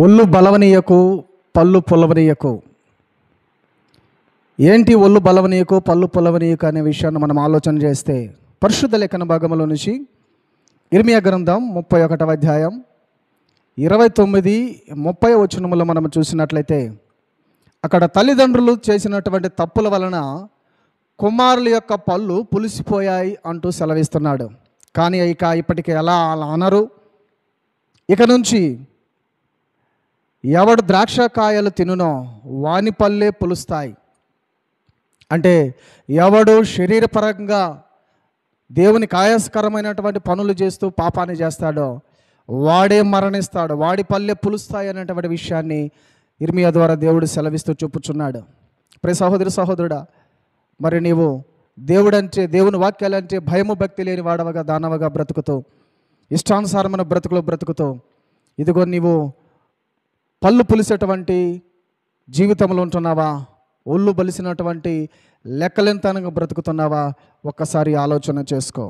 ఒళ్ళు బలవనీయకు, పళ్ళు పొలవనీయకు. ఏంటి ఒళ్ళు బలవనీయకు, పళ్ళు పొలవనీయకు అనే విషయాన్ని మనం ఆలోచన చేస్తే, పరిశుద్ధ లేఖన భాగంలో నుంచి ఇర్మియా గ్రంథం 31వ అధ్యాయం 29, 30 వచనములో మనం చూసినట్లయితే, అక్కడ తల్లిదండ్రులు చేసినటువంటి తప్పుల వలన కుమారుల యొక్క పళ్ళు పులిసిపోయాయి అంటూ సెలవిస్తున్నాడు. కానీ ఇప్పటికీ అలా అనరు. ఇక నుంచి ఎవడు ద్రాక్ష కాయలు తినునో వాని పళ్ళే పులుస్తాయి. అంటే ఎవడు శరీరపరంగా దేవునికి ఆయాసకరమైనటువంటి పనులు చేస్తూ పాపాన్ని చేస్తాడో వాడే మరణిస్తాడు, వాడి పళ్ళే పులుస్తాయి అనేటువంటి విషయాన్ని ఇర్మియా ద్వారా దేవుడు సెలవిస్తూ చూపుచున్నాడు. ప్రియ సహోదరి సహోదరుడా, మరి నీవు దేవుడంటే, దేవుని వాక్యాలంటే భయము భక్తి లేని వాడవగా దానవగా బ్రతుకుతూ, ఇష్టానుసారమైన బ్రతుకులు బ్రతుకుతూ, ఇదిగో నీవు పళ్ళు పులిసేటువంటి జీవితంలో ఉంటున్నావా? ఒళ్ళు బలిసినటువంటి లెక్కలెంతనంగా బ్రతుకుతున్నావా? ఒక్కసారి ఆలోచన చేసుకో.